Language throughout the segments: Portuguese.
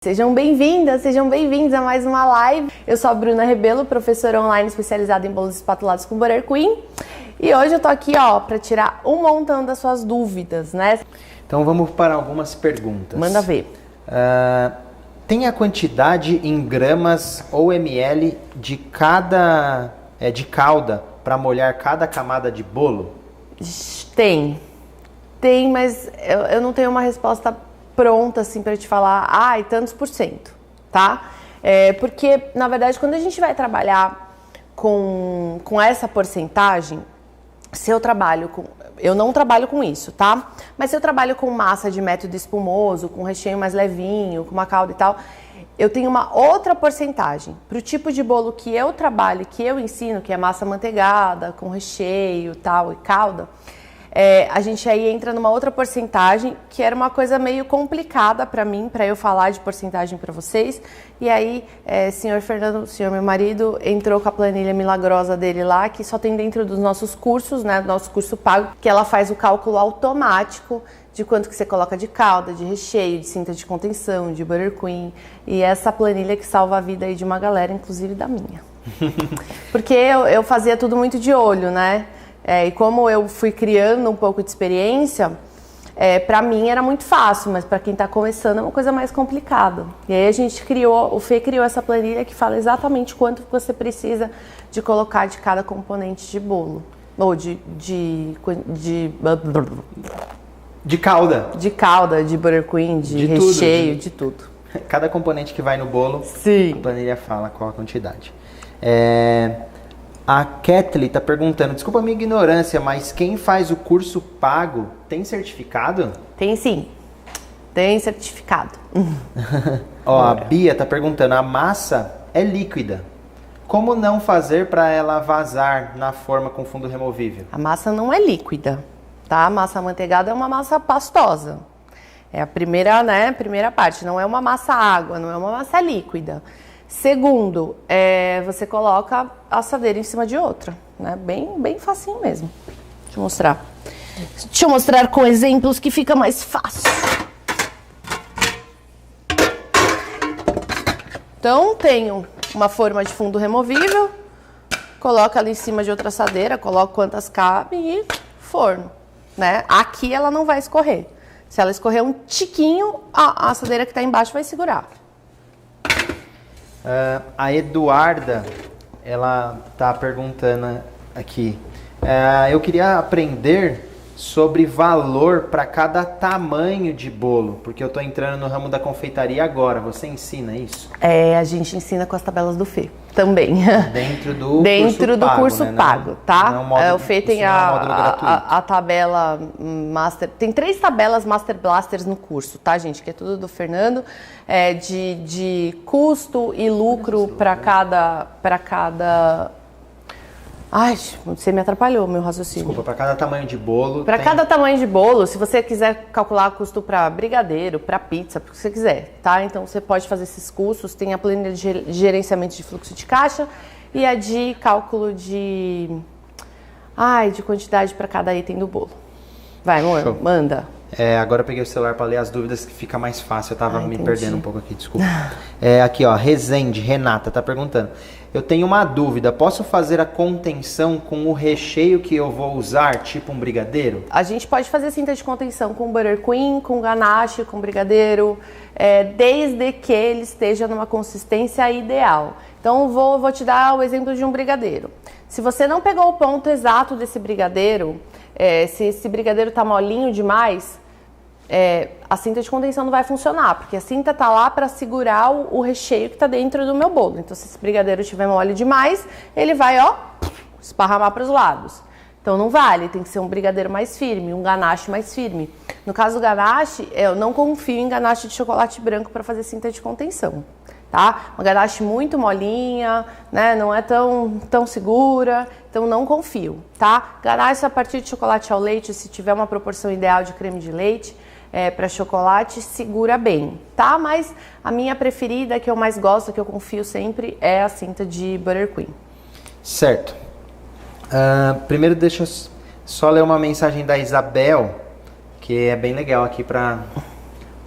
Sejam bem-vindas, sejam bem-vindos a mais uma live. Eu sou a Bruna Rebelo, professora online especializada em bolos espatulados com Butter Queen. E hoje eu tô aqui, para tirar um montão das suas dúvidas, né? Então vamos para algumas perguntas. Manda ver. Tem a quantidade em gramas ou ml de cada de calda para molhar cada camada de bolo? Tem, mas eu não tenho uma resposta pronta assim para te falar, e tantos por cento, tá? Porque, na verdade, quando a gente vai trabalhar com essa porcentagem, se eu trabalho com... Eu não trabalho com isso, tá? Mas se eu trabalho com massa de método espumoso, com recheio mais levinho, com uma calda e tal, eu tenho uma outra porcentagem. Para o tipo de bolo que eu trabalho, que eu ensino, que é massa manteigada, com recheio tal, e calda, a gente aí entra numa outra porcentagem, que era uma coisa meio complicada para mim, para eu falar de porcentagem para vocês. E aí, senhor Fernando, senhor meu marido, entrou com a planilha milagrosa dele lá, que só tem dentro dos nossos cursos, né, do nosso curso pago, que ela faz o cálculo automático de quanto que você coloca de calda, de recheio, de cinta de contenção, de Butter Queen. E essa planilha que salva a vida aí de uma galera, inclusive da minha. Porque eu fazia tudo muito de olho, né? E como eu fui criando um pouco de experiência, para mim era muito fácil, mas para quem está começando é uma coisa mais complicada. E aí o Fê criou essa planilha que fala exatamente quanto você precisa de colocar de cada componente de bolo. Ou de calda. De calda, de Butter Queen, de recheio, de tudo. Cada componente que vai no bolo, sim, a planilha fala qual a quantidade. A Kathleen está perguntando, desculpa a minha ignorância, mas quem faz o curso pago tem certificado? Tem sim, tem certificado. A Bia está perguntando, a massa é líquida. Como não fazer para ela vazar na forma com fundo removível? A massa não é líquida, tá? A massa amanteigada é uma massa pastosa. É a primeira parte, não é uma massa água, não é uma massa líquida. Segundo, você coloca a assadeira em cima de outra, né? Bem facinho mesmo. Deixa eu mostrar. Deixa eu mostrar com exemplos que fica mais fácil. Então, tenho uma forma de fundo removível, coloca ali em cima de outra assadeira, coloco quantas cabe e forno, né? Aqui ela não vai escorrer. Se ela escorrer um tiquinho, a assadeira que está embaixo vai segurar. A Eduarda, ela tá perguntando aqui, eu queria aprender sobre valor para cada tamanho de bolo, porque eu tô entrando no ramo da confeitaria agora, você ensina isso? A gente ensina com as tabelas do Fê, também. Dentro do curso né? pago, tá? Não é um módulo, o Fê tem a tabela Master, tem 3 tabelas Master Blasters no curso, tá, gente? Que é tudo do Fernando, de custo e lucro para cada... Ai, você me atrapalhou meu raciocínio. Desculpa, para cada tamanho de bolo... Cada tamanho de bolo, se você quiser calcular custo para brigadeiro, para pizza, para o que você quiser, tá? Então você pode fazer esses custos, tem a planilha de gerenciamento de fluxo de caixa e a de cálculo de quantidade para cada item do bolo. Vai, amor, manda. Agora eu peguei o celular para ler as dúvidas que fica mais fácil, eu tava me perdendo um pouco aqui, desculpa. Aqui, Rezende, Renata, tá perguntando. Eu tenho uma dúvida, posso fazer a contenção com o recheio que eu vou usar, tipo um brigadeiro? A gente pode fazer cinta de contenção com Butter Queen, com ganache, com brigadeiro, desde que ele esteja numa consistência ideal. Então vou te dar o exemplo de um brigadeiro. Se você não pegou o ponto exato desse brigadeiro, se esse brigadeiro tá molinho demais, a cinta de contenção não vai funcionar, porque a cinta tá lá para segurar o recheio que tá dentro do meu bolo. Então, se esse brigadeiro tiver mole demais, ele vai, esparramar para os lados. Então, não vale, tem que ser um brigadeiro mais firme, um ganache mais firme. No caso do ganache, eu não confio em ganache de chocolate branco para fazer cinta de contenção, tá? Uma ganache muito molinha, né? Não é tão segura, então não confio, tá? Ganache a partir de chocolate ao leite, se tiver uma proporção ideal de creme de leite, para chocolate, segura bem, tá? Mas a minha preferida, que eu mais gosto, que eu confio sempre, é a cinta de Butter Queen. Certo. Primeiro deixa eu só ler uma mensagem da Isabel, que é bem legal aqui para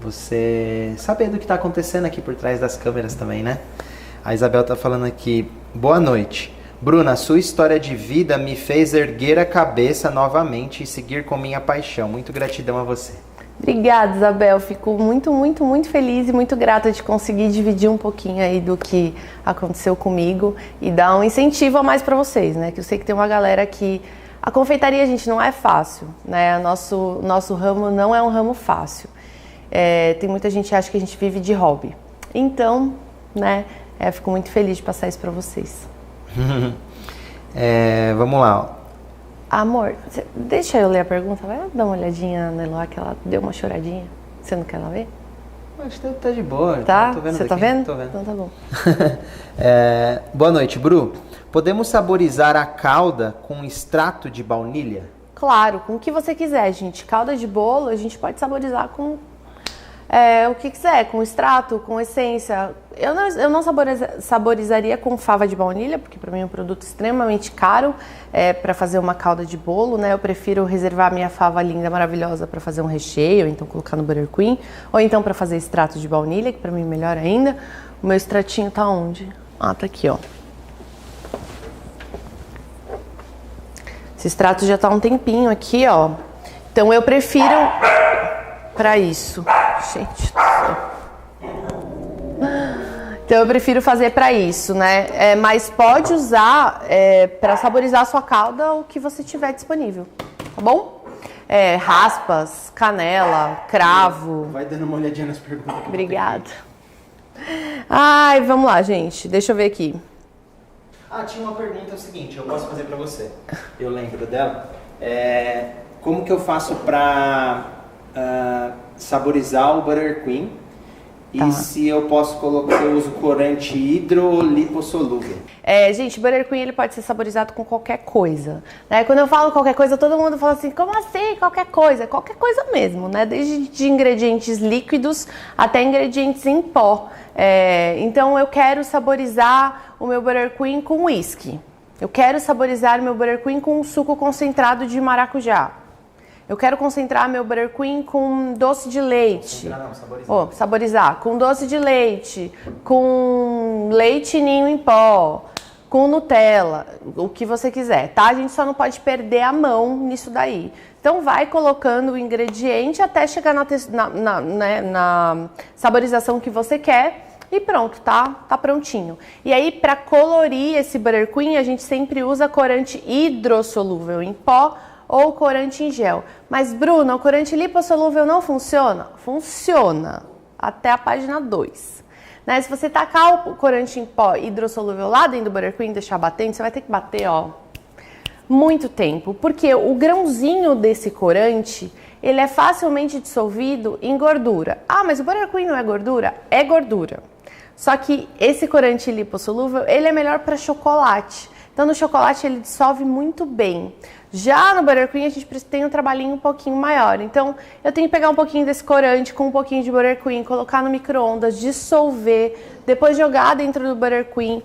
você saber do que está acontecendo aqui por trás das câmeras também, né? A Isabel tá falando aqui, boa noite. Bruna, sua história de vida me fez erguer a cabeça novamente e seguir com minha paixão. Muito gratidão a você. Obrigada, Isabel. Fico muito, muito, muito feliz e muito grata de conseguir dividir um pouquinho aí do que aconteceu comigo e dar um incentivo a mais para vocês, né? Que eu sei que tem uma galera que... A confeitaria, gente, não é fácil, né? Nosso ramo não é um ramo fácil. Tem muita gente que acha que a gente vive de hobby. Então, né? Fico muito feliz de passar isso para vocês. Vamos lá. Amor, deixa eu ler a pergunta. Vai dar uma olhadinha na Eloá, que ela deu uma choradinha. Você não quer ela ver? Acho que tá de boa. Tá? Tô vendo. Você tá daqui. vendo? Tô vendo. Então tá bom. Boa noite, Bru. Podemos saborizar a calda com extrato de baunilha? Claro, com o que você quiser, gente. Calda de bolo a gente pode saborizar com o que quiser, com extrato, com essência. Eu não saborizaria com fava de baunilha, porque para mim é um produto extremamente caro para fazer uma calda de bolo, né? Eu prefiro reservar a minha fava linda, maravilhosa para fazer um recheio, ou então colocar no Buttercream, ou então para fazer extrato de baunilha, que para mim é melhor ainda. O meu extratinho tá onde? Ah, tá aqui, ó. Esse extrato já tá há um tempinho aqui, ó. Então eu prefiro para isso. Gente do céu. Então eu prefiro fazer para isso, né? Mas pode usar para saborizar a sua calda o que você tiver disponível, tá bom? Raspas, canela, cravo. Vai dando uma olhadinha nas perguntas. Obrigada. Ai, vamos lá, gente. Deixa eu ver aqui. Tinha uma pergunta, é o seguinte, eu posso fazer para você. Eu lembro dela. Como que eu faço para saborizar o Buttercream? E se eu posso colocar, eu uso corante hidrolipossolúvel? Gente, Buttercream ele pode ser saborizado com qualquer coisa, né? Quando eu falo qualquer coisa, todo mundo fala assim, como assim qualquer coisa? Qualquer coisa mesmo, né? Desde de ingredientes líquidos até ingredientes em pó. Então eu quero saborizar o meu Buttercream com whisky. Eu quero saborizar o meu Buttercream com um suco concentrado de maracujá. Eu quero concentrar meu Buttercream com doce de leite. Saborizar. Com doce de leite, com leite ninho em pó, com Nutella, o que você quiser, tá? A gente só não pode perder a mão nisso daí. Então vai colocando o ingrediente até chegar na saborização que você quer. E pronto, tá prontinho. E aí, para colorir esse Buttercream, a gente sempre usa corante hidrossolúvel em pó ou corante em gel. Mas, Bruna, o corante lipossolúvel não funciona? Funciona. Até a página 2. Né? Se você tacar o corante em pó hidrossolúvel lá dentro do Buttercream e deixar batendo, você vai ter que bater, ó, muito tempo. Porque o grãozinho desse corante, ele é facilmente dissolvido em gordura. Mas o Buttercream não é gordura? É gordura. Só que esse corante lipossolúvel, ele é melhor para chocolate. Então, no chocolate ele dissolve muito bem. Já no Buttercream a gente tem um trabalhinho um pouquinho maior. Então, eu tenho que pegar um pouquinho desse corante com um pouquinho de Buttercream, colocar no micro-ondas, dissolver, depois jogar dentro do Buttercream.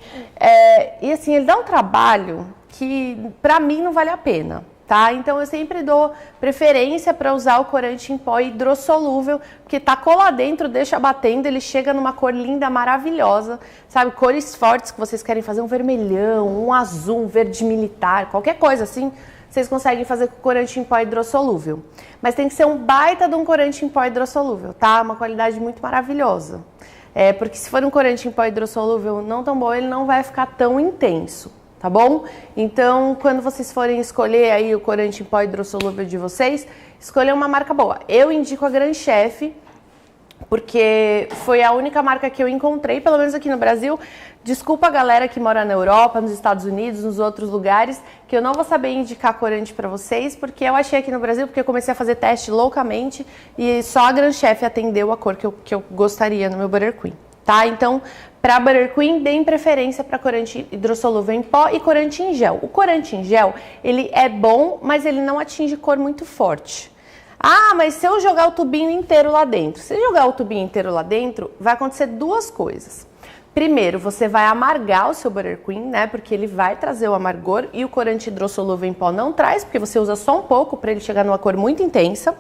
E assim, ele dá um trabalho que pra mim não vale a pena. Tá? Então eu sempre dou preferência para usar o corante em pó hidrossolúvel, porque tacou lá dentro, deixa batendo, ele chega numa cor linda, maravilhosa, sabe? Cores fortes que vocês querem fazer, um vermelhão, um azul, um verde militar, qualquer coisa assim, vocês conseguem fazer com corante em pó hidrossolúvel. Mas tem que ser um baita de um corante em pó hidrossolúvel, tá? Uma qualidade muito maravilhosa. Porque se for um corante em pó hidrossolúvel não tão bom, ele não vai ficar tão intenso. Tá bom? Então, quando vocês forem escolher aí o corante em pó hidrossolúvel de vocês, escolham uma marca boa. Eu indico a Gran Chef, porque foi a única marca que eu encontrei, pelo menos aqui no Brasil. Desculpa a galera que mora na Europa, nos Estados Unidos, nos outros lugares, que eu não vou saber indicar corante pra vocês, porque eu achei aqui no Brasil, porque eu comecei a fazer teste loucamente e só a Gran Chef atendeu a cor que eu gostaria no meu Buttercream. Tá? Então, para Buttercream, deem preferência para corante hidrossolúvel em pó e corante em gel. O corante em gel, ele é bom, mas ele não atinge cor muito forte. Mas se eu jogar o tubinho inteiro lá dentro? Se jogar o tubinho inteiro lá dentro, vai acontecer duas coisas. primeiro, você vai amargar o seu buttercream, né? Porque ele vai trazer o amargor e o corante hidrossolúvel em pó não traz, porque você usa só um pouco para ele chegar numa cor muito intensa.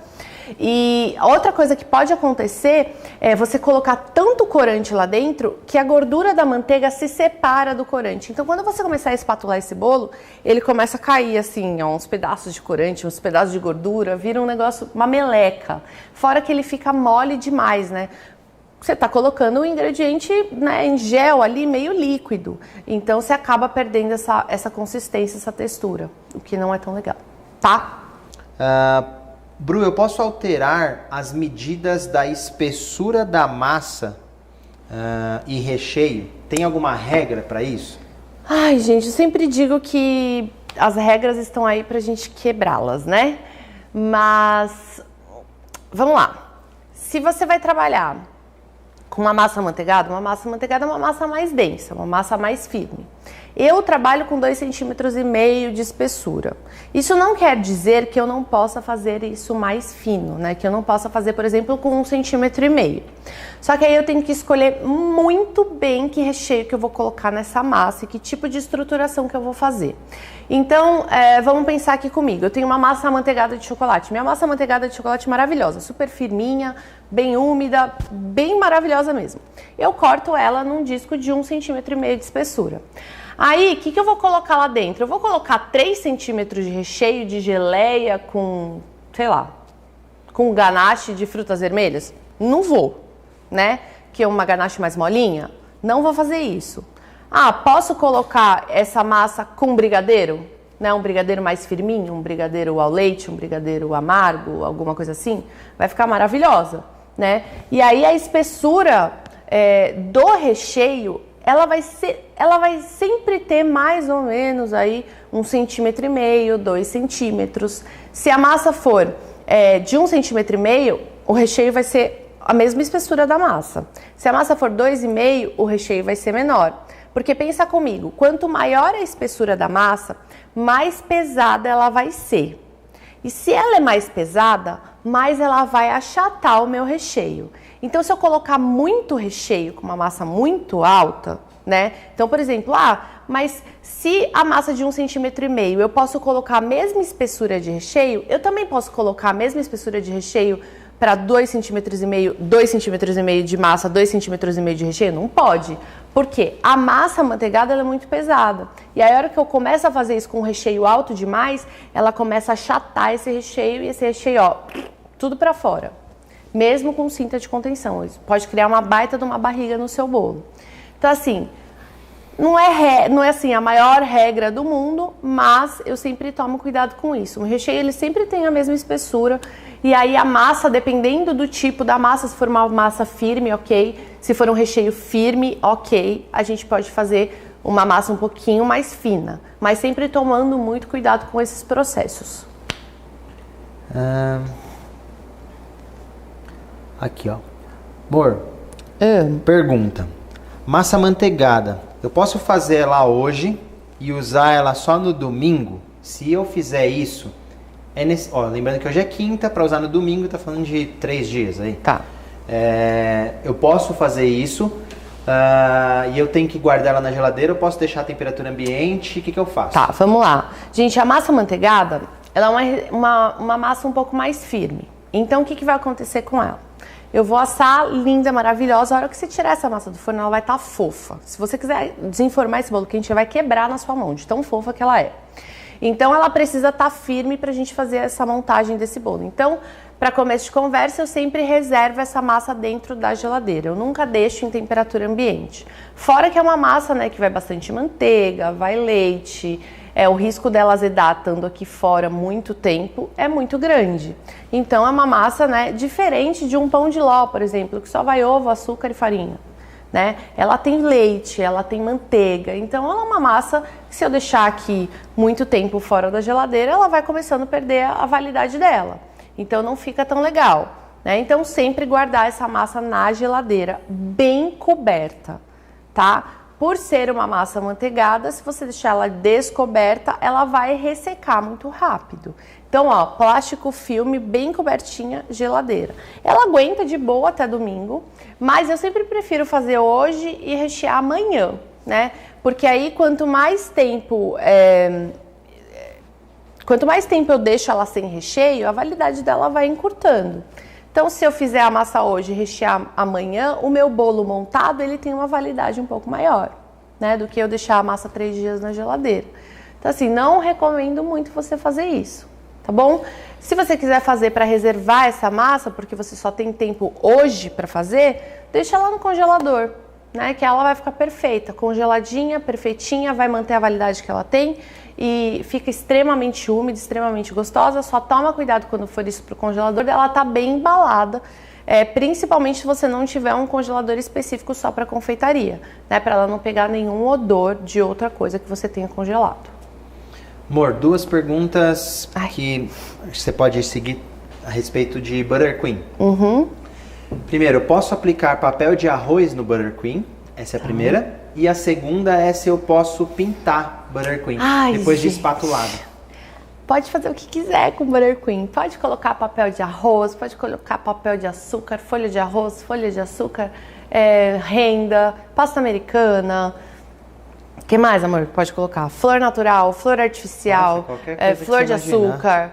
E outra coisa que pode acontecer é você colocar tanto corante lá dentro que a gordura da manteiga se separa do corante. Então, quando você começar a espatular esse bolo, ele começa a cair assim, ó, uns pedaços de corante, uns pedaços de gordura, vira um negócio, uma meleca. Fora que ele fica mole demais, né? Você está colocando o ingrediente, né, em gel ali, meio líquido. Então, você acaba perdendo essa consistência, essa textura, o que não é tão legal, tá? Bru, eu posso alterar as medidas da espessura da massa e recheio? Tem alguma regra para isso? Ai, gente, eu sempre digo que as regras estão aí pra gente quebrá-las, né? Mas, vamos lá. Se você vai trabalhar com uma massa amanteigada é uma massa mais densa, uma massa mais firme. Eu trabalho com 2,5 cm de espessura. Isso não quer dizer que eu não possa fazer isso mais fino, né? Que eu não possa fazer, por exemplo, com 1,5 cm. Só que aí eu tenho que escolher muito bem que recheio que eu vou colocar nessa massa e que tipo de estruturação que eu vou fazer. Então, vamos pensar aqui comigo. Eu tenho uma massa amanteigada de chocolate. Minha massa amanteigada de chocolate é maravilhosa, super firminha, bem úmida, bem maravilhosa mesmo. Eu corto ela num disco de 1,5 cm de espessura. Aí, o que eu vou colocar lá dentro? Eu vou colocar 3 centímetros de recheio de geleia com, sei lá, com ganache de frutas vermelhas? Não vou, né? Que é uma ganache mais molinha? Não vou fazer isso. Ah, posso colocar essa massa com brigadeiro? Né? Um brigadeiro mais firminho, um brigadeiro ao leite, um brigadeiro amargo, alguma coisa assim? Vai ficar maravilhosa, né? E aí a espessura do recheio, ela vai sempre ter mais ou menos aí 1,5 cm, 2 centímetros. Se a massa for de 1,5 cm, o recheio vai ser a mesma espessura da massa. Se a massa for 2,5, o recheio vai ser menor. Porque pensa comigo, quanto maior a espessura da massa, mais pesada ela vai ser. E se ela é mais pesada, mais ela vai achatar o meu recheio. Então, se eu colocar muito recheio com uma massa muito alta, né? Então, por exemplo, mas se a massa de 1,5 cm eu posso colocar a mesma espessura de recheio, eu também posso colocar a mesma espessura de recheio para 2,5 cm, 2,5 cm de massa, 2,5 cm de recheio? Não pode. Por quê? A massa amanteigada ela é muito pesada. E aí, a hora que eu começo a fazer isso com um recheio alto demais, ela começa a achatar esse recheio e esse recheio, ó, tudo para fora. Mesmo com cinta de contenção. Isso pode criar uma baita de uma barriga no seu bolo. Então, assim, não é assim a maior regra do mundo, mas eu sempre tomo cuidado com isso. O recheio, ele sempre tem a mesma espessura. E aí a massa, dependendo do tipo da massa, se for uma massa firme, ok. Se for um recheio firme, ok. A gente pode fazer uma massa um pouquinho mais fina. Mas sempre tomando muito cuidado com esses processos. Aqui, ó. Amor, pergunta. Massa amanteigada, eu posso fazer ela hoje e usar ela só no domingo? Se eu fizer isso, lembrando que hoje é quinta, para usar no domingo, tá falando de 3 dias aí. Tá. Eu posso fazer isso e eu tenho que guardar ela na geladeira, eu posso deixar a temperatura ambiente, o que eu faço? Tá, vamos lá. Gente, a massa amanteigada, ela é uma massa um pouco mais firme. Então, o que vai acontecer com ela? Eu vou assar linda, maravilhosa. A hora que você tirar essa massa do forno, ela vai estar fofa. Se você quiser desenformar esse bolo quente, vai quebrar na sua mão, de tão fofa que ela é. Então, ela precisa estar firme pra gente fazer essa montagem desse bolo. Então, para começo de conversa, eu sempre reservo essa massa dentro da geladeira. Eu nunca deixo em temperatura ambiente. Fora que é uma massa, né, que vai bastante manteiga, vai leite. O risco dela azedar estando aqui fora muito tempo é muito grande. Então, é uma massa, né, diferente de um pão de ló, por exemplo, que só vai ovo, açúcar e farinha. Né? Ela tem leite, ela tem manteiga, então ela é uma massa que, se eu deixar aqui muito tempo fora da geladeira, ela vai começando a perder a validade dela. Então não fica tão legal, né? Então sempre guardar essa massa na geladeira, bem coberta, tá? por ser uma massa amanteigada, se você deixar ela descoberta, ela vai ressecar muito rápido. Então, ó, plástico filme bem cobertinha, geladeira. Ela aguenta de boa até domingo, mas eu sempre prefiro fazer hoje e rechear amanhã, né? Porque aí quanto mais tempo eu deixo ela sem recheio, a validade dela vai encurtando. Então, se eu fizer a massa hoje e rechear amanhã, o meu bolo montado ele tem uma validade um pouco maior, né, do que eu deixar a massa 3 dias na geladeira. Então, assim, não recomendo muito você fazer isso, tá bom? Se você quiser fazer para reservar essa massa, porque você só tem tempo hoje para fazer, deixa ela no congelador, né, que ela vai ficar perfeita, congeladinha, perfeitinha, vai manter a validade que ela tem e fica extremamente úmida, extremamente gostosa. Só toma cuidado quando for isso pro congelador, ela tá bem embalada, principalmente se você não tiver um congelador específico só para confeitaria, né, para ela não pegar nenhum odor de outra coisa que você tenha congelado. Amor, 2 perguntas que você pode seguir a respeito de Buttercream. Primeiro, posso aplicar papel de arroz no Buttercream? Essa é a primeira. E a segunda é se eu posso pintar Buttercream depois de espatulado. Pode fazer o que quiser com Buttercream. Pode colocar papel de arroz, pode colocar papel de açúcar, folha de arroz, folha de açúcar, renda, pasta americana. O que mais, amor? Pode colocar flor natural, flor artificial, flor de açúcar.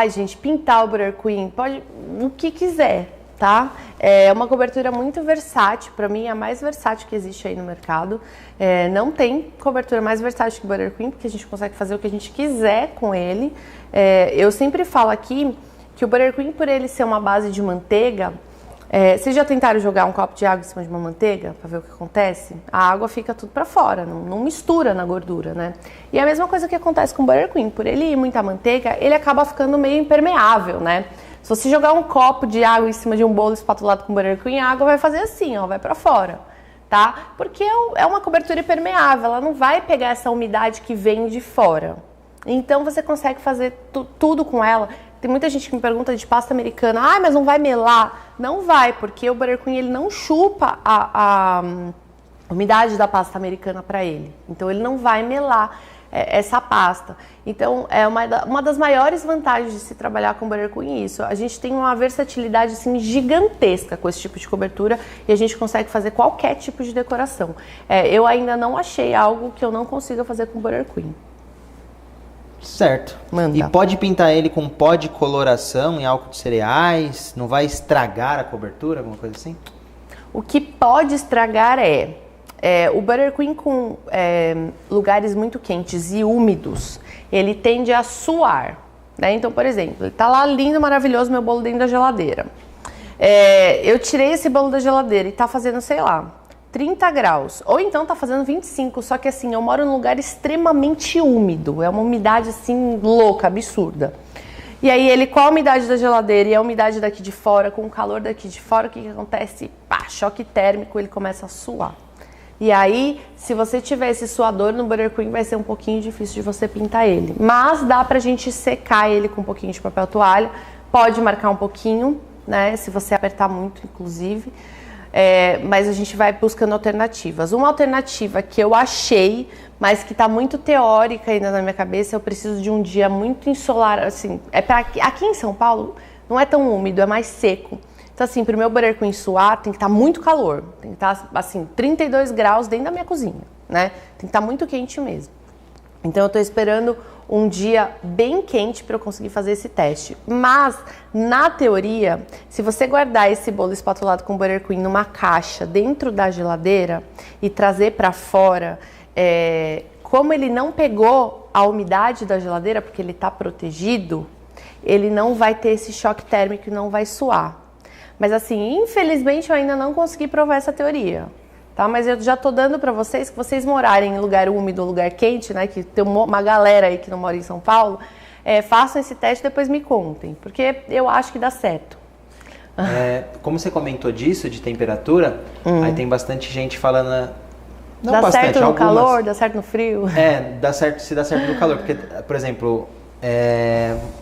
Gente, pintar o Buttercream, pode o que quiser. Tá? É uma cobertura muito versátil, para mim é a mais versátil que existe aí no mercado. Não tem cobertura mais versátil que o Buttercream, porque a gente consegue fazer o que a gente quiser com ele. Eu sempre falo aqui que o Buttercream, por ele ser uma base de manteiga, vocês já tentaram jogar um copo de água em cima de uma manteiga para ver o que acontece? A água fica tudo para fora, não mistura na gordura, né? E é a mesma coisa que acontece com o Buttercream, por ele ir muita manteiga, ele acaba ficando meio impermeável, né? Se você jogar um copo de água em cima de um bolo espatulado com Buttercream, a água vai fazer assim, ó, vai pra fora, tá? Porque é uma cobertura impermeável, ela não vai pegar essa umidade que vem de fora. Então você consegue fazer tudo com ela. Tem muita gente que me pergunta de pasta americana, mas não vai melar? Não vai, porque o Buttercream ele não chupa a umidade da pasta americana para ele. Então ele não vai melar essa pasta. Então, é uma das maiores vantagens de se trabalhar com Buttercream isso. A gente tem uma versatilidade assim, gigantesca com esse tipo de cobertura e a gente consegue fazer qualquer tipo de decoração. Eu ainda não achei algo que eu não consiga fazer com Buttercream. Certo. Manda. E pode pintar ele com pó de coloração em álcool de cereais? Não vai estragar a cobertura, alguma coisa assim? O que pode estragar o Buttercream com lugares muito quentes e úmidos, ele tende a suar, né? Então, por exemplo, ele tá lá lindo, maravilhoso, meu bolo dentro da geladeira. Eu tirei esse bolo da geladeira e tá fazendo, sei lá, 30 graus. Ou então tá fazendo 25, só que assim, eu moro num lugar extremamente úmido. É uma umidade assim, louca, absurda. E aí ele, com a umidade da geladeira e a umidade daqui de fora, com o calor daqui de fora, o que acontece? Choque térmico, ele começa a suar. E aí, se você tiver esse suador no Buttercream, vai ser um pouquinho difícil de você pintar ele. Mas dá pra gente secar ele com um pouquinho de papel toalha. Pode marcar um pouquinho, né? Se você apertar muito, inclusive. Mas a gente vai buscando alternativas. Uma alternativa que eu achei, mas que tá muito teórica ainda na minha cabeça, eu preciso de um dia muito ensolarado, assim, aqui em São Paulo não é tão úmido, é mais seco. Então, assim, pro meu Buttercream suar, tem que estar muito calor. Tem que estar, assim, 32 graus dentro da minha cozinha, né? Tem que estar muito quente mesmo. Então, eu tô esperando um dia bem quente para eu conseguir fazer esse teste. Mas, na teoria, se você guardar esse bolo espatulado com Buttercream numa caixa dentro da geladeira e trazer para fora, como ele não pegou a umidade da geladeira, porque ele está protegido, ele não vai ter esse choque térmico e não vai suar. Mas assim, infelizmente eu ainda não consegui provar essa teoria, tá? Mas eu já tô dando para vocês que vocês morarem em lugar úmido, lugar quente, né? Que tem uma galera aí que não mora em São Paulo, façam esse teste e depois me contem, porque eu acho que dá certo. Como você comentou disso, de temperatura, aí tem bastante gente falando... Não dá bastante, certo no algumas... calor, dá certo no frio? Dá certo, se dá certo no calor, porque, por exemplo...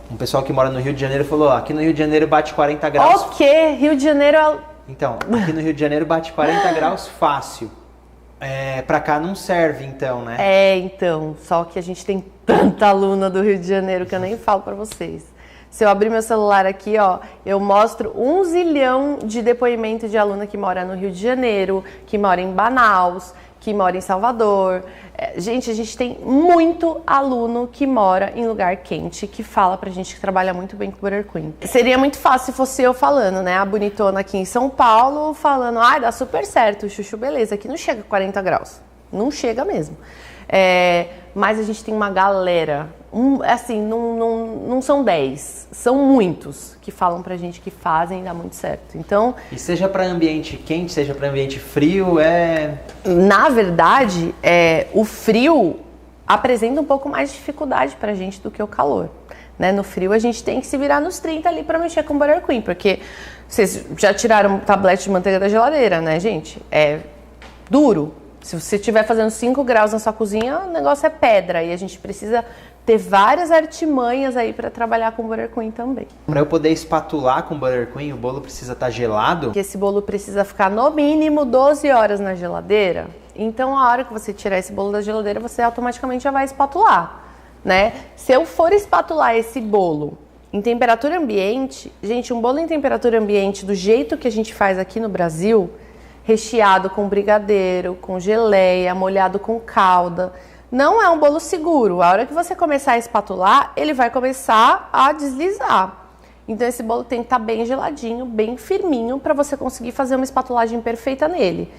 um pessoal que mora no Rio de Janeiro falou, aqui no Rio de Janeiro bate 40 graus. O quê? Rio de Janeiro Então, aqui no Rio de Janeiro bate 40 graus fácil. Pra cá não serve, então, né? Então, só que a gente tem tanta aluna do Rio de Janeiro que eu nem falo pra vocês. Se eu abrir meu celular aqui, ó, eu mostro 1 zilhão de depoimento de aluna que mora no Rio de Janeiro, que mora em Manaus, que mora em Salvador. Gente, a gente tem muito aluno que mora em lugar quente, que fala pra gente que trabalha muito bem com Burger Queen. Seria muito fácil se fosse eu falando, né? A bonitona aqui em São Paulo falando, dá super certo, chuchu, beleza. Aqui não chega a 40 graus. Não chega mesmo. Mas a gente tem uma galera, assim, não são 10, são muitos que falam pra gente que fazem e dá muito certo. Então, e seja para ambiente quente, seja para ambiente frio, na verdade, o frio apresenta um pouco mais de dificuldade pra gente do que o calor. Né? No frio a gente tem que se virar nos 30 ali pra mexer com Burger Queen, porque vocês já tiraram um tablete de manteiga da geladeira, né, gente? É duro. Se você estiver fazendo 5 graus na sua cozinha, o negócio é pedra. E a gente precisa ter várias artimanhas aí para trabalhar com Burger Queen também. Para eu poder espatular com Burger Queen, o bolo precisa estar gelado? Porque esse bolo precisa ficar no mínimo 12 horas na geladeira. Então, a hora que você tirar esse bolo da geladeira, você automaticamente já vai espatular, né? Se eu for espatular esse bolo em temperatura ambiente, gente, um bolo em temperatura ambiente do jeito que a gente faz aqui no Brasil, recheado com brigadeiro, com geleia, molhado com calda, não é um bolo seguro. A hora que você começar a espatular, ele vai começar a deslizar. Então esse bolo tem que estar bem geladinho, bem firminho, para você conseguir fazer uma espatulagem perfeita nele.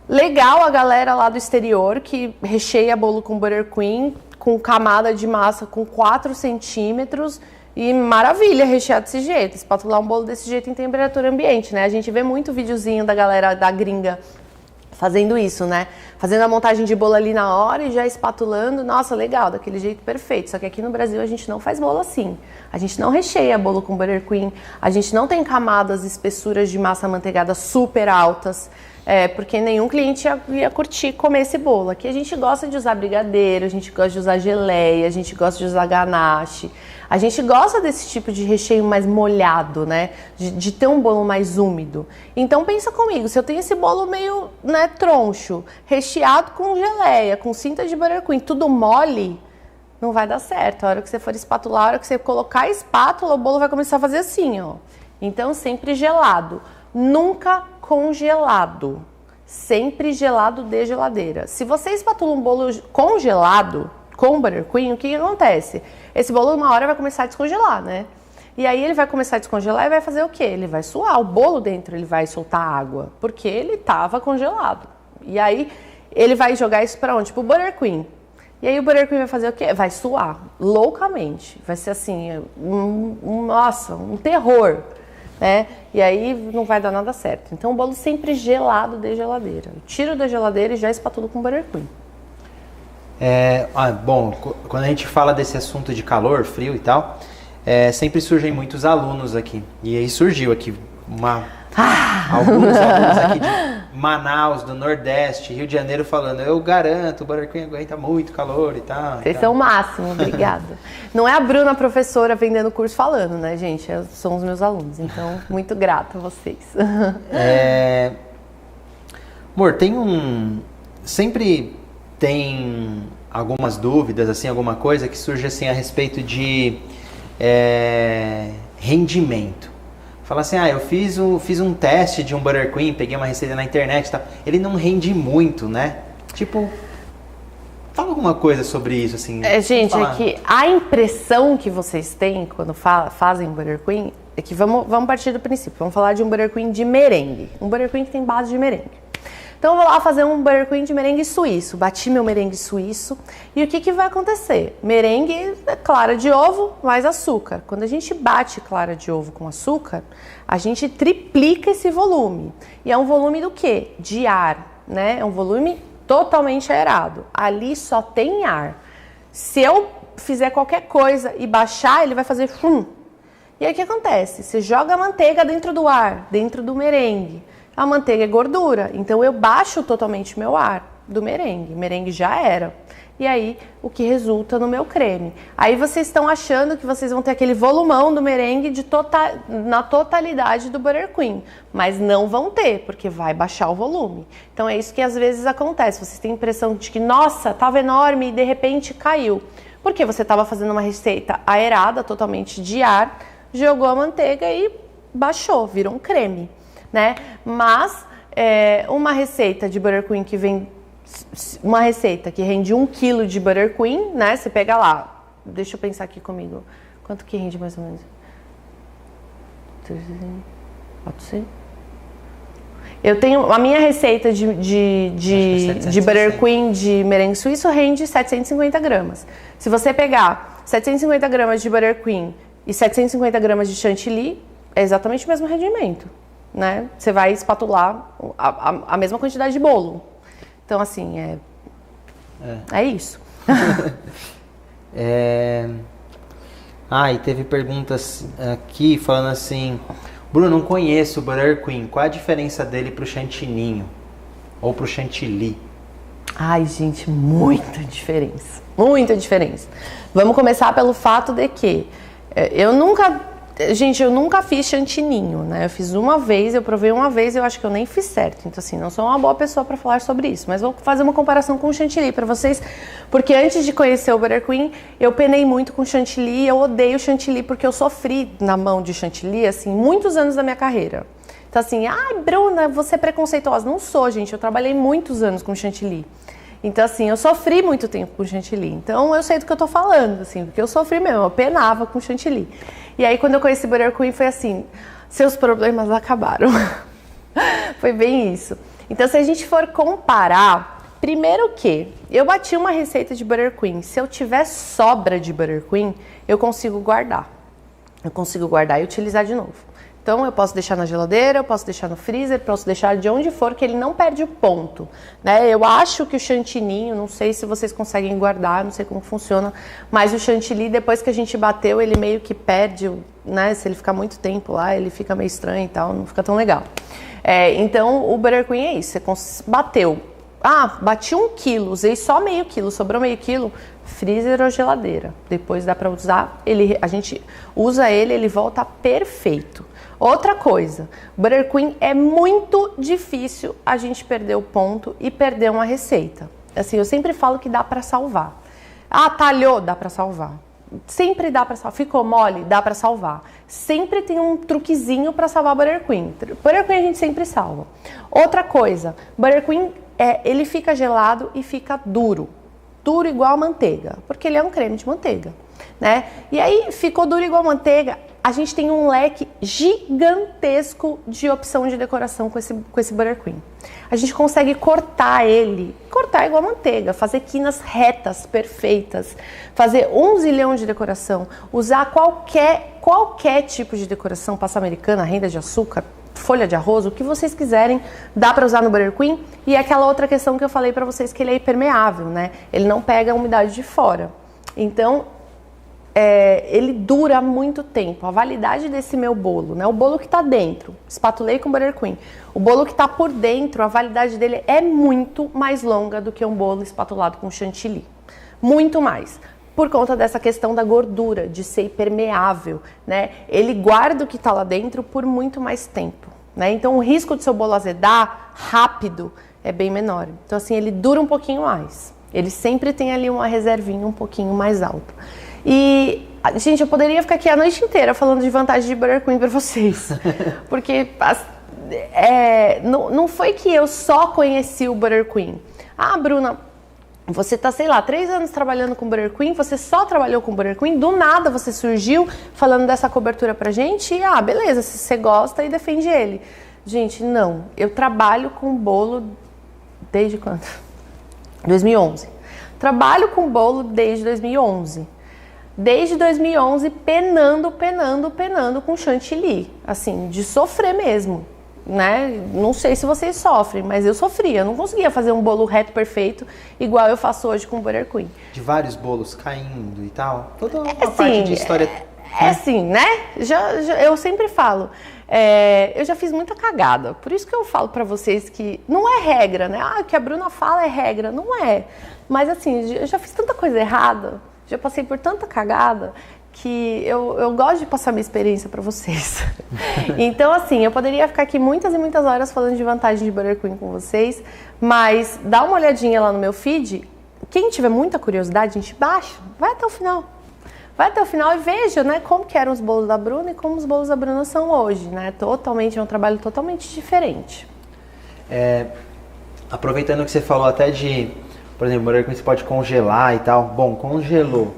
Legal a galera lá do exterior que recheia bolo com Burger Queen, com camada de massa com 4 centímetros, e maravilha rechear desse jeito, espatular um bolo desse jeito em temperatura ambiente, né? A gente vê muito videozinho da galera da gringa fazendo isso, né? Fazendo a montagem de bolo ali na hora e já espatulando. Nossa, legal, daquele jeito perfeito. Só que aqui no Brasil a gente não faz bolo assim. A gente não recheia bolo com Burger Queen. A gente não tem camadas, espessuras de massa amanteigada super altas. Porque nenhum cliente ia curtir comer esse bolo. Aqui a gente gosta de usar brigadeiro, a gente gosta de usar geleia, a gente gosta de usar ganache. A gente gosta desse tipo de recheio mais molhado, né? De ter um bolo mais úmido. Então pensa comigo, se eu tenho esse bolo meio, né, troncho, recheado com geleia, com cinta de Burger Queen, tudo mole, não vai dar certo. A hora que você for espatular, a hora que você colocar a espátula, o bolo vai começar a fazer assim, ó. Então sempre gelado. Nunca congelado. Sempre gelado de geladeira. Se você espatula um bolo congelado com Burger Queen, o que acontece? Esse bolo uma hora vai começar a descongelar, né? E aí ele vai começar a descongelar e vai fazer o quê? Ele vai suar. O bolo dentro ele vai soltar água, porque ele estava congelado. E aí ele vai jogar isso para onde? Pro Burger Queen. E aí o Burger Queen vai fazer o quê? Vai suar loucamente. Vai ser assim, nossa, um terror. Né? E aí não vai dar nada certo. Então o bolo sempre gelado de geladeira. Eu tiro da geladeira e já espatulo com Burger Queen. Bom, quando a gente fala desse assunto de calor, frio e tal, sempre surgem muitos alunos aqui. E aí surgiu aqui alguns alunos aqui de Manaus, do Nordeste, Rio de Janeiro, falando: eu garanto, o Burger Queen aguenta muito calor e tal. Vocês são o máximo, obrigada. Não é a Bruna, professora, vendendo curso falando, né, gente? São os meus alunos, então muito grata a vocês. Amor, sempre tem algumas dúvidas, assim, alguma coisa que surge assim a respeito de rendimento. Fala assim, eu fiz um teste de um Burger Queen, peguei uma receita na internet e tal. Ele não rende muito, né? Tipo, fala alguma coisa sobre isso, assim. Gente, é que a impressão que vocês têm quando fazem Burger Queen é que vamos partir do princípio. Vamos falar de um Burger Queen de merengue. Um Burger Queen que tem base de merengue. Então eu vou lá fazer um Burger Queen de merengue suíço. Bati meu merengue suíço. E o que vai acontecer? Merengue é clara de ovo mais açúcar. Quando a gente bate clara de ovo com açúcar, a gente triplica esse volume. E é um volume do quê? De ar, né? É um volume totalmente aerado. Ali só tem ar. Se eu fizer qualquer coisa e baixar, ele vai fazer fum. E aí o que acontece? Você joga a manteiga dentro do ar, dentro do merengue. A manteiga é gordura, então eu baixo totalmente o meu ar do merengue. O merengue já era. E aí, o que resulta no meu creme. Aí vocês estão achando que vocês vão ter aquele volumão do merengue na totalidade do buttercream. Mas não vão ter, porque vai baixar o volume. Então é isso que às vezes acontece. Vocês têm a impressão de que, nossa, estava enorme e de repente caiu. Porque você estava fazendo uma receita aerada, totalmente de ar, jogou a manteiga e baixou, virou um creme, né? Mas uma receita de buttercream que vem... Uma receita que rende 1 kg de buttercream, né? Você pega lá, deixa eu pensar aqui comigo. Quanto que rende mais ou menos? 400? Eu tenho a minha receita de buttercream de merengue suíço rende 750 gramas. Se você pegar 750 gramas de buttercream e 750 gramas de chantilly, é exatamente o mesmo rendimento, né? Você vai espatular a mesma quantidade de bolo. Então, assim, é isso. E teve perguntas aqui falando assim: Bruno, não conheço o buttercream. Qual a diferença dele pro chantininho? Ou pro chantilly? Ai, gente, muita diferença. Muita diferença. Vamos começar pelo fato de que eu nunca fiz chantininho, né? Eu fiz uma vez, eu provei uma vez, eu acho que eu nem fiz certo. Então, assim, não sou uma boa pessoa para falar sobre isso. Mas vou fazer uma comparação com o chantilly para vocês. Porque antes de conhecer o buttercream, eu penei muito com chantilly. Eu odeio chantilly porque eu sofri na mão de chantilly, assim, muitos anos da minha carreira. Então, assim, Bruna, você é preconceituosa. Não sou, gente. Eu trabalhei muitos anos com chantilly. Então, assim, eu sofri muito tempo com chantilly. Então, eu sei do que eu tô falando, assim, porque eu sofri mesmo. Eu penava com chantilly. E aí, quando eu conheci buttercream, foi assim, seus problemas acabaram. Foi bem isso. Então, se a gente for comparar, primeiro que eu bati uma receita de buttercream. Se eu tiver sobra de buttercream, eu consigo guardar. Eu consigo guardar e utilizar de novo. Então, eu posso deixar na geladeira, eu posso deixar no freezer, posso deixar de onde for, que ele não perde o ponto, né? Eu acho que o chantininho, não sei se vocês conseguem guardar, não sei como funciona, mas o chantilly, depois que a gente bateu, ele meio que perde, né? Se ele ficar muito tempo lá, ele fica meio estranho e tal, não fica tão legal. Então, o buttercream é isso, você bateu. Bati 1 kg, usei só meio quilo, sobrou meio quilo, freezer ou geladeira. Depois dá para usar, a gente usa ele volta perfeito. Outra coisa, buttercream é muito difícil a gente perder o ponto e perder uma receita. Assim, eu sempre falo que dá para salvar. Talhou, dá para salvar. Sempre dá para salvar. Ficou mole, dá para salvar. Sempre tem um truquezinho para salvar buttercream. Buttercream a gente sempre salva. Outra coisa, buttercream ele fica gelado e fica duro. Duro igual a manteiga, porque ele é um creme de manteiga, né? E aí, ficou duro igual a manteiga, a gente tem um leque gigantesco de opção de decoração com esse buttercream. A gente consegue cortar igual a manteiga, fazer quinas retas, perfeitas, fazer 1 zilhão de decoração, usar qualquer tipo de decoração, passa americana, renda de açúcar, folha de arroz, o que vocês quiserem, dá para usar no buttercream. E aquela outra questão que eu falei para vocês, que ele é impermeável, né? Ele não pega a umidade de fora. Então, ele dura muito tempo. A validade desse meu bolo, né? O bolo que está dentro, espatulei com buttercream. O bolo que está por dentro, a validade dele é muito mais longa do que um bolo espatulado com chantilly. Muito mais. Por conta dessa questão da gordura, de ser impermeável, né? Ele guarda o que está lá dentro por muito mais tempo, né? Então, o risco de seu bolo azedar rápido é bem menor. Então, assim, ele dura um pouquinho mais. Ele sempre tem ali uma reservinha um pouquinho mais alta. E, gente, eu poderia ficar aqui a noite inteira falando de vantagem de buttercream para vocês. Porque não foi que eu só conheci o buttercream. Bruna, você tá, 3 anos trabalhando com buttercream, você só trabalhou com buttercream, do nada você surgiu falando dessa cobertura pra gente e, beleza, se você gosta e defende ele. Gente, não. Eu trabalho com bolo desde quando? 2011. Trabalho com bolo desde 2011. Desde 2011, penando com chantilly. Assim, de sofrer mesmo, né? Não sei se vocês sofrem, mas eu sofria. Eu não conseguia fazer um bolo reto perfeito igual eu faço hoje com buttercream. De vários bolos caindo e tal. Toda uma parte de história É assim, né? Eu sempre falo, eu já fiz muita cagada. Por isso que eu falo pra vocês que não é regra, né? Ah, o que a Bruna fala é regra. Não é. Mas assim, eu já fiz tanta coisa errada, já passei por tanta cagada, que eu gosto de passar minha experiência pra vocês. Então, assim, eu poderia ficar aqui muitas e muitas horas falando de vantagem de Butter Queen com vocês, mas dá uma olhadinha lá no meu feed. Quem tiver muita curiosidade, a gente baixa, vai até o final. Vai até o final e veja, né, como que eram os bolos da Bruna e como os bolos da Bruna são hoje, né? É um trabalho totalmente diferente. Aproveitando que você falou até de, por exemplo, Butter Queen você pode congelar e tal. Bom, congelou.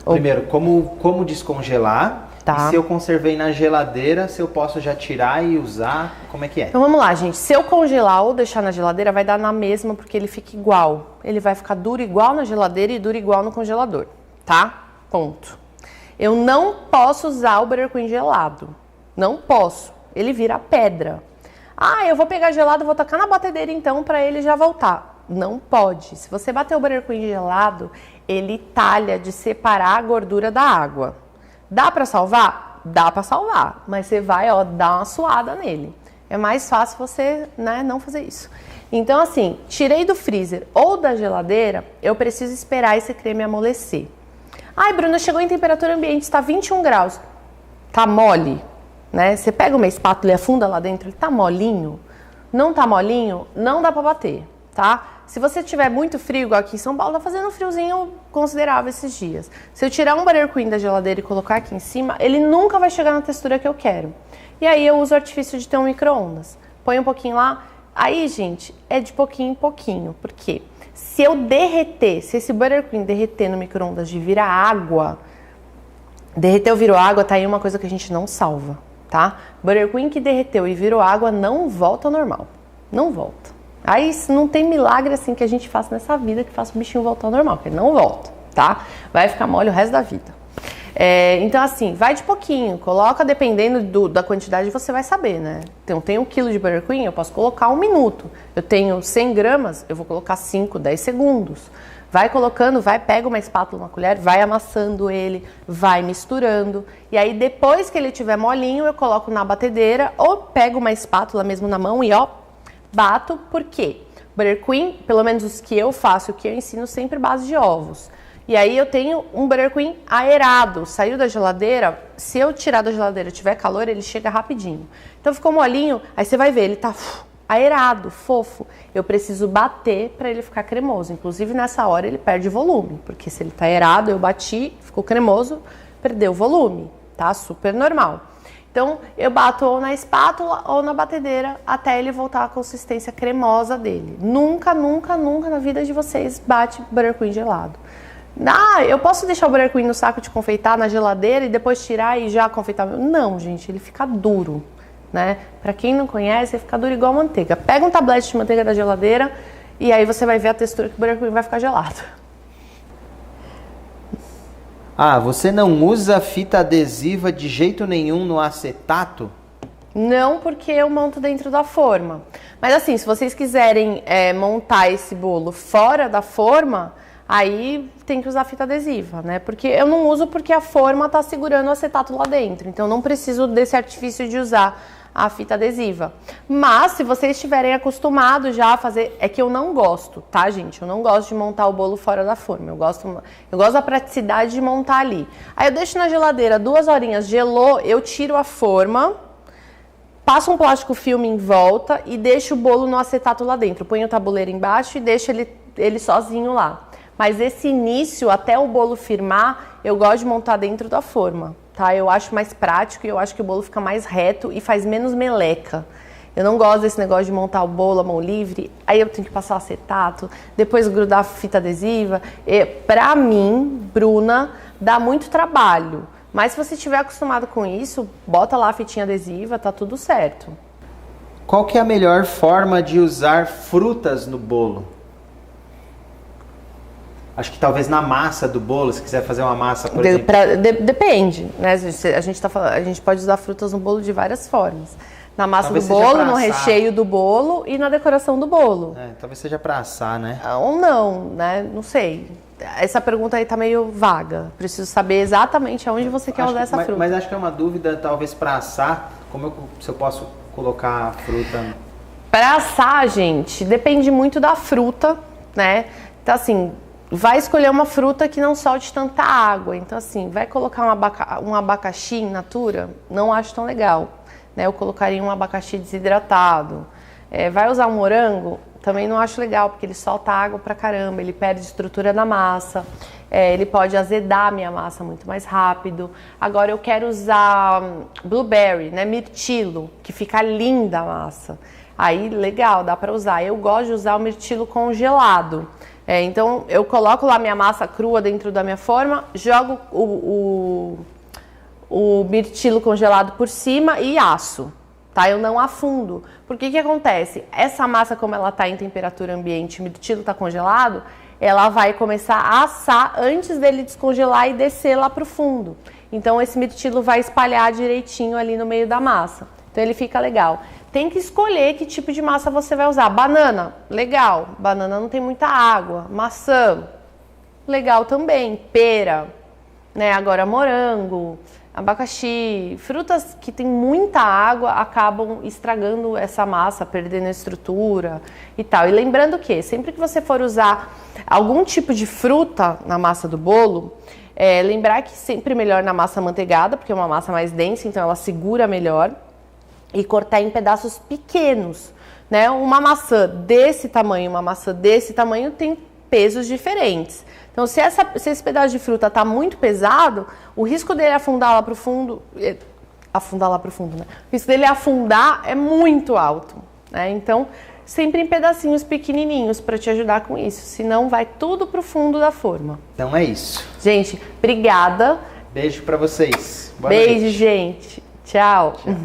Primeiro, como descongelar? Tá. E se eu conservei na geladeira, se eu posso já tirar e usar, como é que é? Então vamos lá, gente. Se eu congelar ou deixar na geladeira, vai dar na mesma, porque ele fica igual. Ele vai ficar duro igual na geladeira e duro igual no congelador, tá? Ponto. Eu não posso usar o Butter Queen gelado. Não posso. Ele vira pedra. Ah, eu vou pegar gelado, vou tacar na batedeira então para ele já voltar. Não pode. Se você bater o Butter Queen gelado, ele talha de separar a gordura da água. Dá para salvar? Dá para salvar, mas você vai, dar uma suada nele. É mais fácil você, né, não fazer isso. Então, assim, tirei do freezer ou da geladeira, eu preciso esperar esse creme amolecer. Ai, Bruna, chegou em temperatura ambiente, está 21 graus. Tá mole, né? Você pega uma espátula e afunda lá dentro, ele tá molinho. Não tá molinho, não dá para bater, tá? Se você tiver muito frio, igual aqui em São Paulo, tá fazendo um friozinho considerável esses dias. Se eu tirar um Butter Queen da geladeira e colocar aqui em cima, ele nunca vai chegar na textura que eu quero. E aí eu uso o artifício de ter um micro-ondas. Põe um pouquinho lá. Aí, gente, é de pouquinho em pouquinho. Por quê? Se eu derreter, se esse Butter Queen derreter no micro-ondas de virar água, derreteu, virou água, tá aí uma coisa que a gente não salva, tá? Butter Queen que derreteu e virou água não volta ao normal. Não volta. Aí não tem milagre assim que a gente faça nessa vida que faça o bichinho voltar ao normal, porque ele não volta, tá? Vai ficar mole o resto da vida. Então assim, vai de pouquinho, coloca dependendo da quantidade você vai saber, né? Então tem 1 kg de Butter Queen, eu posso colocar 1 minuto. Eu tenho 100 gramas, eu vou colocar 5, 10 segundos. Vai colocando, pega uma espátula, uma colher, vai amassando ele, vai misturando. E aí depois que ele tiver molinho, eu coloco na batedeira ou pego uma espátula mesmo na mão e bato. Por quê? Butter Queen, pelo menos os que eu faço, o que eu ensino, sempre base de ovos. E aí eu tenho um Butter Queen aerado, saiu da geladeira, se eu tirar da geladeira e tiver calor, ele chega rapidinho. Então ficou molinho, aí você vai ver, ele tá aerado, fofo. Eu preciso bater para ele ficar cremoso. Inclusive nessa hora ele perde volume, porque se ele tá aerado, eu bati, ficou cremoso, perdeu volume, tá? Super normal. Então, eu bato ou na espátula ou na batedeira até ele voltar à consistência cremosa dele. Nunca, nunca, nunca na vida de vocês bate Butter Queen gelado. Ah, eu posso deixar o Butter Queen no saco de confeitar na geladeira e depois tirar e já confeitar? Não, gente, ele fica duro, né? Pra quem não conhece, ele fica duro igual manteiga. Pega um tablete de manteiga da geladeira e aí você vai ver a textura que o Butter Queen vai ficar gelado. Ah, você não usa fita adesiva de jeito nenhum no acetato? Não, porque eu monto dentro da forma. Mas assim, se vocês quiserem montar esse bolo fora da forma, aí tem que usar fita adesiva, né? Porque eu não uso porque a forma tá segurando o acetato lá dentro. Então não preciso desse artifício de usar a fita adesiva. Mas se vocês estiverem acostumados já a fazer, é que eu não gosto, tá, gente? Eu não gosto de montar o bolo fora da forma. Eu gosto da praticidade de montar ali. Aí eu deixo na geladeira 2 horinhas, gelou, eu tiro a forma, passo um plástico filme em volta e deixo o bolo no acetato lá dentro. Ponho o tabuleiro embaixo e deixo ele sozinho lá. Mas esse início, até o bolo firmar, eu gosto de montar dentro da forma, tá? Eu acho mais prático e eu acho que o bolo fica mais reto e faz menos meleca. Eu não gosto desse negócio de montar o bolo à mão livre, aí eu tenho que passar o acetato, depois grudar a fita adesiva. Pra mim, Bruna, dá muito trabalho. Mas se você estiver acostumado com isso, bota lá a fitinha adesiva, tá tudo certo. Qual que é a melhor forma de usar frutas no bolo? Acho que talvez na massa do bolo, se quiser fazer uma massa, por exemplo. Depende, né? A gente pode usar frutas no bolo de várias formas. Na massa Talvez do seja bolo, pra no assar. recheio do bolo e na decoração do bolo. Talvez seja para assar, né? Ou não, né? Não sei. Essa pergunta aí tá meio vaga. Preciso saber exatamente aonde você quer usar essa fruta. Mas acho que é uma dúvida, talvez para assar, se eu posso colocar a fruta... Para assar, gente, depende muito da fruta, né? Então, assim, vai escolher uma fruta que não solte tanta água. Então, assim, vai colocar um abacaxi in natura? Não acho tão legal, né? Eu colocaria um abacaxi desidratado. Vai usar um morango? Também não acho legal, porque ele solta água pra caramba, ele perde estrutura na massa, ele pode azedar a minha massa muito mais rápido. Agora eu quero usar blueberry, né, mirtilo, que fica linda a massa. Aí, legal, dá pra usar. Eu gosto de usar o mirtilo congelado. Então, eu coloco lá minha massa crua dentro da minha forma, jogo o mirtilo congelado por cima e asso. Tá? Eu não afundo. Porque que acontece? Essa massa, como ela está em temperatura ambiente, o mirtilo está congelado, ela vai começar a assar antes dele descongelar e descer lá para o fundo. Então, esse mirtilo vai espalhar direitinho ali no meio da massa. Então, ele fica legal. Tem que escolher que tipo de massa você vai usar. Banana, legal. Banana não tem muita água. Maçã, legal também. Pera, né? Agora morango, abacaxi, frutas que tem muita água acabam estragando essa massa, perdendo a estrutura e tal. E lembrando que sempre que você for usar algum tipo de fruta na massa do bolo, lembrar que sempre melhor na massa amanteigada, porque é uma massa mais densa, então ela segura melhor, e cortar em pedaços pequenos, né? Uma maçã desse tamanho, uma maçã desse tamanho tem pesos diferentes. Então, se esse pedaço de fruta está muito pesado, o risco dele afundar lá para o fundo, né? O risco dele afundar é muito alto, né? Então, sempre em pedacinhos pequenininhos para te ajudar com isso, senão vai tudo para o fundo da forma. Então é isso. Gente, obrigada. Beijo para vocês. Boa Beijo, noite. gente. Tchau. Tchau.